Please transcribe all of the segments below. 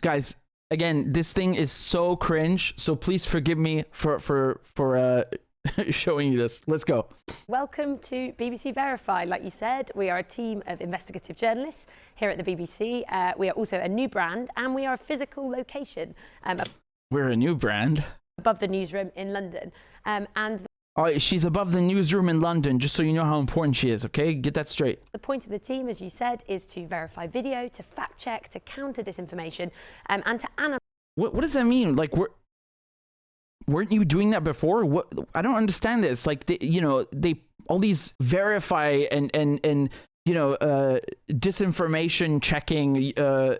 Guys, again, this thing is so cringe, so please forgive me for showing you this. Let's go. Welcome to BBC Verify. Like you said, we are a team of investigative journalists here at the BBC. We are also a new brand, and we are a physical location. We're a new brand. Above the newsroom in London. Oh, she's above the newsroom in London, just so you know how important she is, okay? Get that straight. The point of the team, as you said, is to verify video, to fact check, to counter disinformation, and to analyze. What does that mean? Like, weren't you doing that before? What? I don't understand this. Like, all these verify and disinformation checking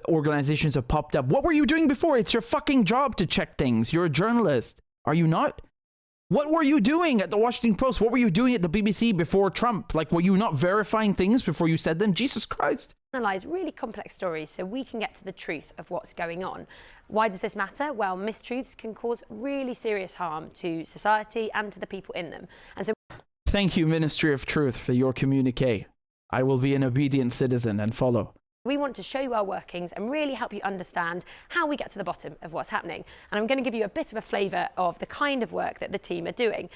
organizations have popped up. What were you doing before? It's your fucking job to check things. You're a journalist. Are you not? What were you doing at the Washington Post? What were you doing at the BBC before Trump? Like, were you not verifying things before you said them? Jesus Christ. Analyze really complex stories so we can get to the truth of what's going on. Why does this matter? Well, mistruths can cause really serious harm to society and to the people in them. And so, thank you, Ministry of Truth, for your communique. I will be an obedient citizen and follow. we want to show you our workings and really help you understand how we get to the bottom of what's happening. And I'm going to give you a bit of a flavour of the kind of work that the team are doing.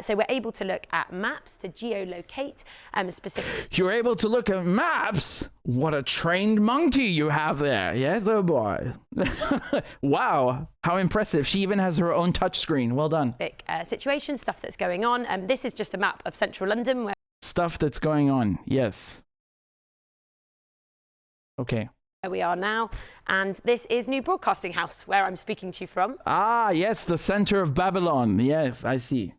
So we're able to look at maps to geolocate specifically. You're able to look at maps? What a trained monkey you have there. Yes, oh boy. Wow, how impressive. She even has her own touchscreen. Well done. Situation, stuff that's going on. This is just a map of central London. Where stuff that's going on, yes. Okay. Where we are now, and this is New Broadcasting House, where I'm speaking to you from. Ah, yes, the center of Babylon. Yes, I see.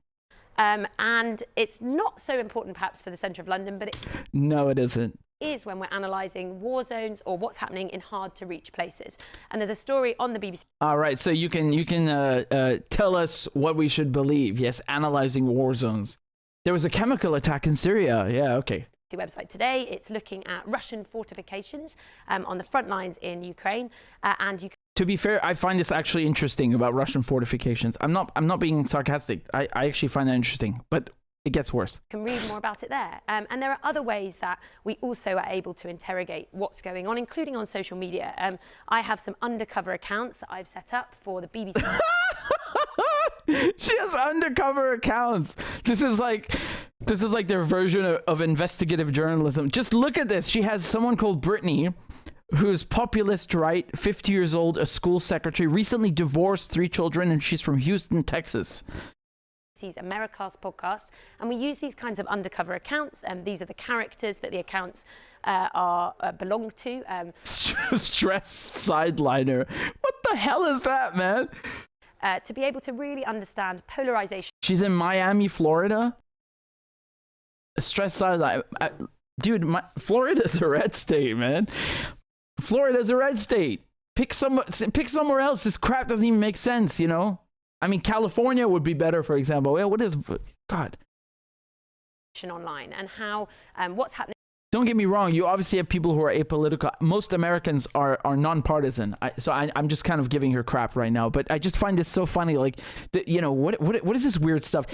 And it's not so important perhaps for the centre of London, but no, it isn't. Is when we're analysing war zones or what's happening in hard to reach places. And there's a story on the BBC. All right, so you can tell us what we should believe. Yes, analysing war zones. There was a chemical attack in Syria. Yeah, okay. Website today, it's looking at Russian fortifications on the front lines in Ukraine, and you. To be fair, I find this actually interesting about Russian fortifications. I'm not being sarcastic. I actually find that interesting, but it gets worse. You can read more about it there. And there are other ways that we also are able to interrogate what's going on, including on social media. I have some undercover accounts that I've set up for the BBC. She has undercover accounts. This is like their version of investigative journalism. Just look at this. She has someone called Brittany, who's populist right, 50 years old, a school secretary, recently divorced, 3 children, and she's from Houston, Texas. America's podcast, and we use these kinds of undercover accounts, and these are the characters that the accounts belong to. Stressed sideliner. What the hell is that, man? To be able to really understand polarization. She's in Miami, Florida. A stressed sideliner. Dude, Florida's a red state, man. Florida's a red state. Pick somewhere else. This crap doesn't even make sense, you know? I mean, California would be better, for example. Yeah, what is... God. Online and how... what's happening... Don't get me wrong. You obviously have people who are apolitical. Most Americans are nonpartisan. So I'm just kind of giving her crap right now. But I just find this so funny. Like, you know, what is this weird stuff?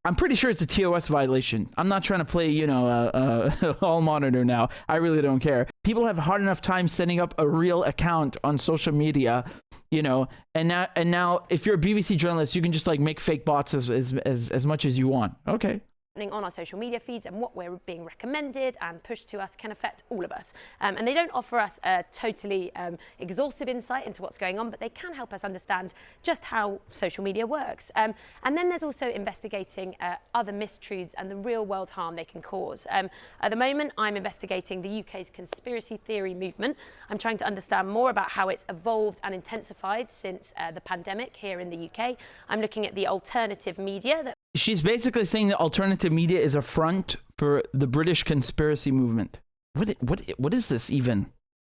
I'm pretty sure it's a TOS violation. I'm not trying to play, you know, all monitor now. I really don't care. People have a hard enough time setting up a real account on social media, you know, and now if you're a BBC journalist, you can just like make fake bots as much as you want. Okay. On our social media feeds, and what we're being recommended and pushed to us can affect all of us. And they don't offer us a totally exhaustive insight into what's going on, but they can help us understand just how social media works. And then there's also investigating other mistruths and the real world harm they can cause. At the moment, I'm investigating the UK's conspiracy theory movement. I'm trying to understand more about how it's evolved and intensified since the pandemic here in the UK. I'm looking at the alternative media. She's basically saying that alternative media is a front for the British conspiracy movement. What is this even?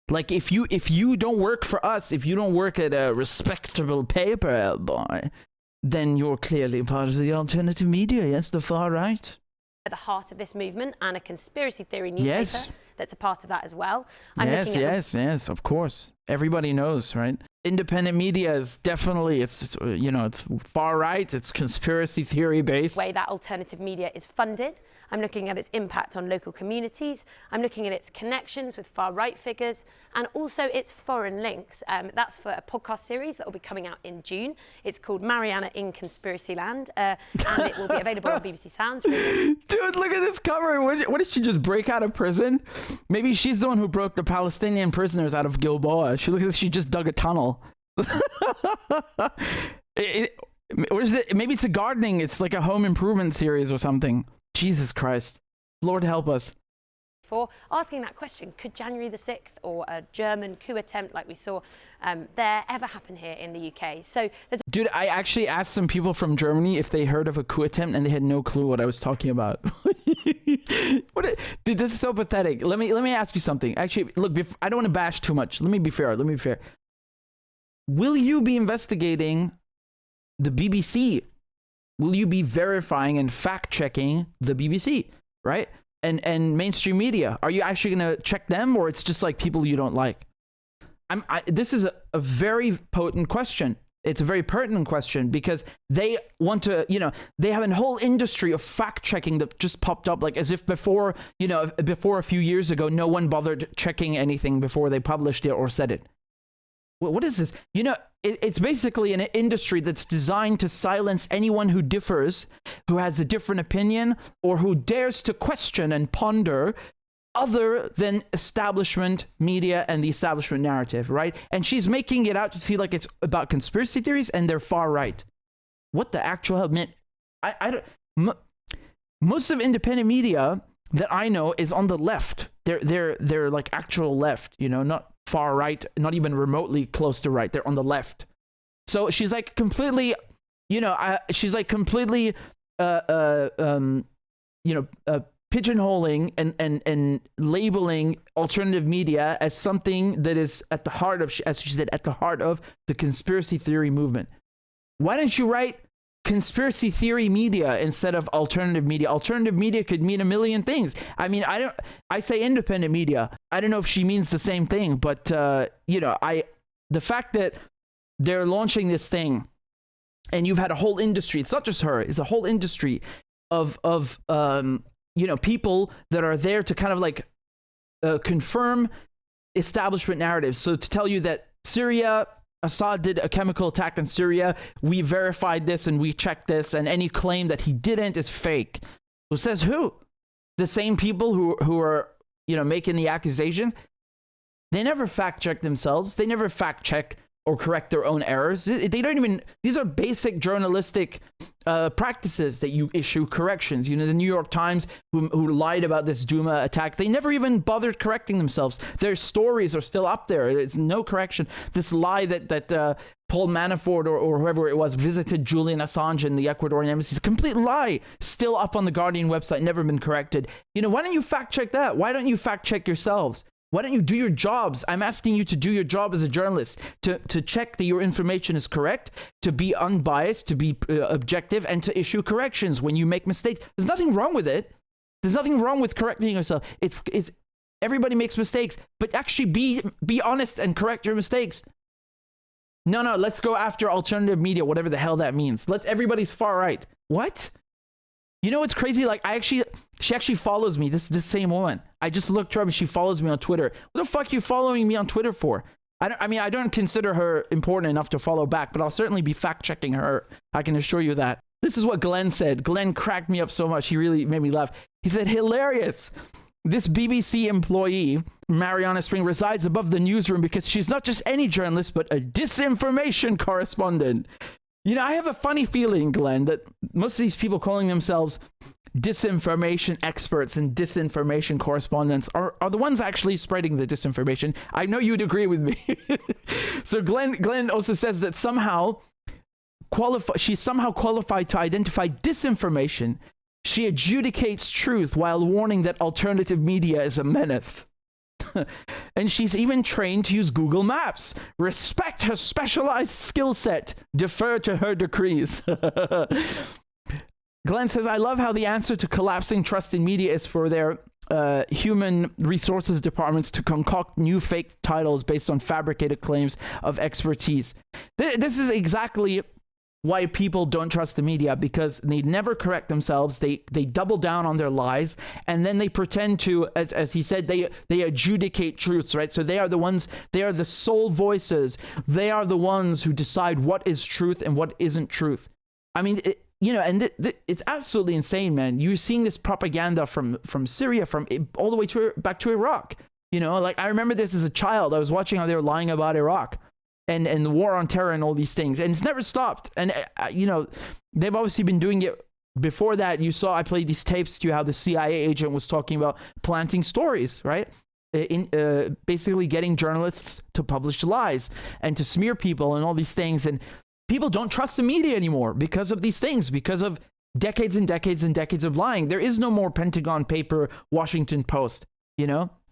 Like, if you don't work for us, if you don't work at a respectable paper, boy, then you're clearly part of the alternative media. Yes, the far right. At the heart of this movement, and a conspiracy theory newspaper that's a part of that as well. Yes, of course. Everybody knows, right? Independent media is definitely, it's you know, it's far right, it's conspiracy theory based. The way that alternative media is funded. I'm looking at its impact on local communities. I'm looking at its connections with far-right figures and also its foreign links. That's for a podcast series that will be coming out in June. It's called Mariana in Conspiracy Land, and it will be available on BBC Sounds. Dude, look at this cover. What did she just break out of prison? Maybe she's the one who broke the Palestinian prisoners out of Gilboa. She looks like she just dug a tunnel. Or is it? Maybe it's a gardening. It's like a home improvement series or something. Jesus Christ. Lord help us. For asking that question, could January the 6th or a German coup attempt like we saw there ever happen here in the UK? So, dude, I actually asked some people from Germany if they heard of a coup attempt, and they had no clue what I was talking about. Dude, this is so pathetic. Let me ask you something. Actually, look, I don't want to bash too much. Let me be fair. Will you be investigating the BBC? Will you be verifying and fact-checking the BBC, right? And mainstream media? Are you actually going to check them, or it's just like people you don't like? This is a very potent question. It's a very pertinent question because they want to, they have a whole industry of fact-checking that just popped up, like as if before a few years ago, no one bothered checking anything before they published it or said it. What is this? It's basically an industry that's designed to silence anyone who differs, who has a different opinion, or who dares to question and ponder other than establishment media and the establishment narrative, right? And she's making it out to see like it's about conspiracy theories and they're far right. What the actual hell? Man, most of independent media that I know is on the left. They're like actual left, not far right, not even remotely close to right. They're on the left. So she's like completely, pigeonholing and labeling alternative media as something that is at the heart of, as she said, at the heart of the conspiracy theory movement. Why don't you write conspiracy theory media instead of alternative media? Alternative media could mean a million things. I mean, I say independent media. I don't know if she means the same thing, but the fact that they're launching this thing and you've had a whole industry, it's not just her, it's a whole industry of people that are there to kind of like confirm establishment narratives. So to tell you that Assad did a chemical attack in Syria, we verified this and we checked this, and any claim that he didn't is fake. Who says who? The same people who are making the accusation. They never fact check themselves. They never fact check or correct their own errors. They don't even. These are basic journalistic practices that you issue corrections. The New York Times, who lied about this Duma attack, they never even bothered correcting themselves. Their stories are still up there. It's no correction. This lie that Paul Manafort or whoever it was visited Julian Assange in the Ecuadorian embassy, is a complete lie. Still up on the Guardian website, never been corrected. Why don't you fact check that? Why don't you fact check yourselves? Why don't you do your jobs? I'm asking you to do your job as a journalist, to check that your information is correct, to be unbiased, to be objective, and to issue corrections when you make mistakes. There's nothing wrong with it. There's nothing wrong with correcting yourself. It's everybody makes mistakes, but actually be honest and correct your mistakes. No, let's go after alternative media, whatever the hell that means. Everybody's far right. What? What's crazy? Like she actually follows me. This same woman. I just looked her up and she follows me on Twitter. What the fuck are you following me on Twitter for? I don't consider her important enough to follow back, but I'll certainly be fact checking her. I can assure you that. This is what Glenn said. Glenn cracked me up so much. He really made me laugh. He said, hilarious. This BBC employee, Mariana Spring, resides above the newsroom because she's not just any journalist, but a disinformation correspondent. I have a funny feeling, Glenn, that most of these people calling themselves disinformation experts and disinformation correspondents are the ones actually spreading the disinformation. I know you'd agree with me. So Glenn also says that she's somehow qualified to identify disinformation. She adjudicates truth while warning that alternative media is a menace. And she's even trained to use Google Maps. Respect her specialized skill set. Defer to her decrees. Glenn says, I love how the answer to collapsing trust in media is for their human resources departments to concoct new fake titles based on fabricated claims of expertise. This is exactly why people don't trust the media, because they never correct themselves. They double down on their lies, and then they pretend to, as he said, they adjudicate truths, right? So they are the sole voices. They are the ones who decide what is truth and what isn't truth. I mean, it's absolutely insane, man. You're seeing this propaganda from Syria, from all the way back to Iraq. Like, I remember this as a child. I was watching how they were lying about Iraq and the war on terror and all these things, and it's never stopped. And they've obviously been doing it before that. You saw I played these tapes to you how the CIA agent was talking about planting stories, right? In basically getting journalists to publish lies and to smear people and all these things. And people don't trust the media anymore because of these things, because of decades and decades and decades of lying. There is no more Pentagon paper, Washington Post.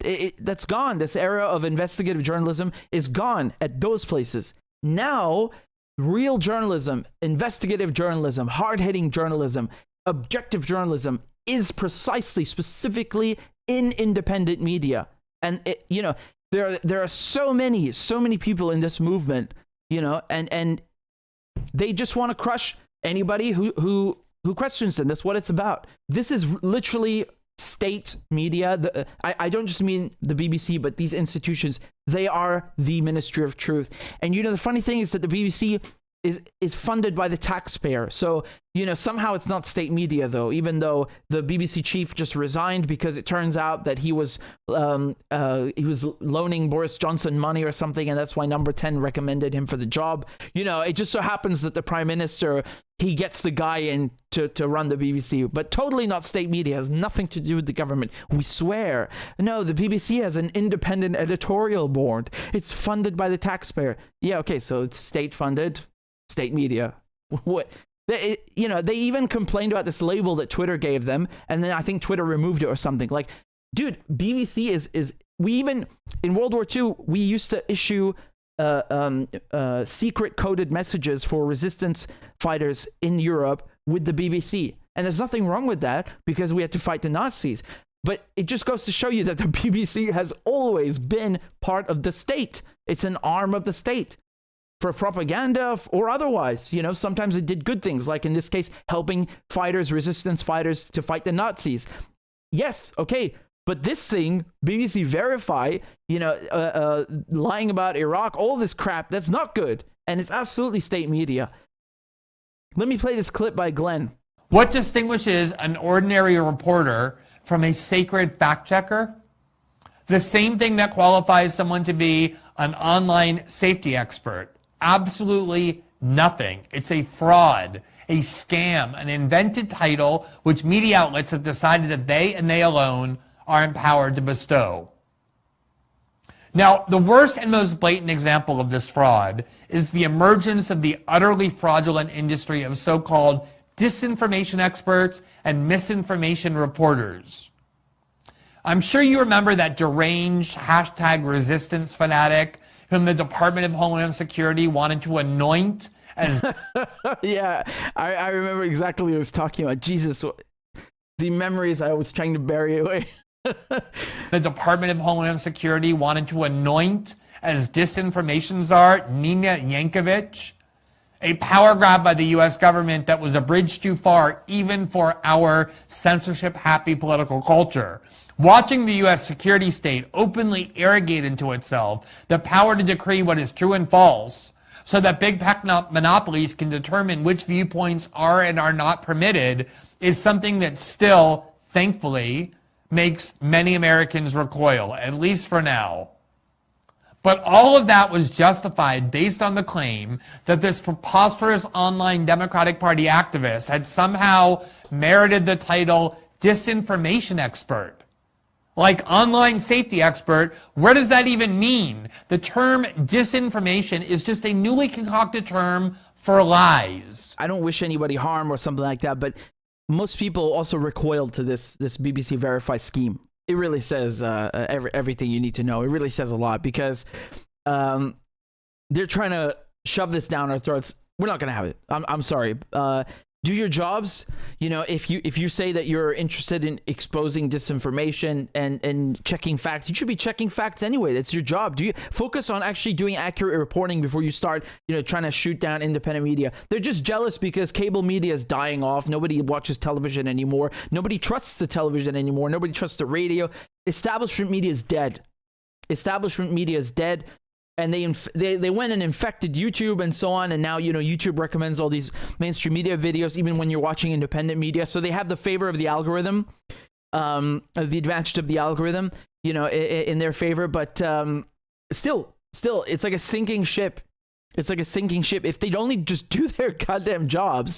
That's gone. This era of investigative journalism is gone at those places. Now, real journalism, investigative journalism, hard-hitting journalism, objective journalism is specifically in independent media. And there are so many people in this movement, and they just want to crush anybody who questions them. That's what it's about. This is literally state media. I don't just mean the BBC, but these institutions, they are the Ministry of Truth. And the funny thing is that the BBC is funded by the taxpayer. So, somehow it's not state media, though, even though the BBC chief just resigned because it turns out that he was loaning Boris Johnson money or something, and that's why Number 10 recommended him for the job. It just so happens that the Prime Minister, he gets the guy in to run the BBC, but totally not state media. It has nothing to do with the government. We swear. No, the BBC has an independent editorial board. It's funded by the taxpayer. Yeah, okay, so it's state-funded, state media. What? They even complained about this label that Twitter gave them, and then I think Twitter removed it or something. Like, dude, BBC is we even in World War II we used to issue secret coded messages for resistance fighters in Europe with the BBC, and there's nothing wrong with that because we had to fight the Nazis. But it just goes to show you that the BBC has always been part of the state. It's an arm of the state. For propaganda or otherwise, sometimes it did good things, like in this case, helping resistance fighters to fight the Nazis. Yes, okay, but this thing, BBC Verify, lying about Iraq, all this crap, that's not good. And it's absolutely state media. Let me play this clip by Glenn. What distinguishes an ordinary reporter from a sacred fact checker? The same thing that qualifies someone to be an online safety expert. Absolutely nothing. It's a fraud, a scam, an invented title which media outlets have decided that they and they alone are empowered to bestow. Now, the worst and most blatant example of this fraud is the emergence of the utterly fraudulent industry of so-called disinformation experts and misinformation reporters. I'm sure you remember that deranged #resistance fanatic whom the Department of Homeland Security wanted to anoint as... Yeah, I remember exactly what he was talking about. Jesus, the memories I was trying to bury away. The Department of Homeland Security wanted to anoint as disinformation czar Nina Yankovic, a power grab by the U.S. government that was a bridge too far even for our censorship-happy political culture. Watching the U.S. security state openly arrogate into itself the power to decree what is true and false so that big tech monopolies can determine which viewpoints are and are not permitted is something that still, thankfully, makes many Americans recoil, at least for now. But all of that was justified based on the claim that this preposterous online Democratic Party activist had somehow merited the title disinformation expert. Like online safety expert, where does that even mean? The term disinformation is just a newly concocted term for lies. I don't wish anybody harm or something like that, but most people also recoiled to this BBC Verify scheme. It really says everything you need to know. It really says a lot because they're trying to shove this down our throats. We're not going to have it. I'm sorry. do your jobs. You know, if you say that you're interested in exposing disinformation and checking facts, you should be checking facts anyway. That's your job. Do you focus on actually doing accurate reporting before you start, you know, trying to shoot down independent media? They're just jealous because cable media is dying off. Nobody watches television anymore. Nobody trusts the television anymore. Nobody trusts the radio. Establishment media is dead. Establishment media is dead. And they went and infected YouTube and so on. And now, you know, YouTube recommends all these mainstream media videos, even when you're watching independent media. So they have the favor of the algorithm, the advantage of the algorithm, you know, in their favor. But still, it's like a sinking ship. It's like a sinking ship. If they'd only just do their goddamn jobs,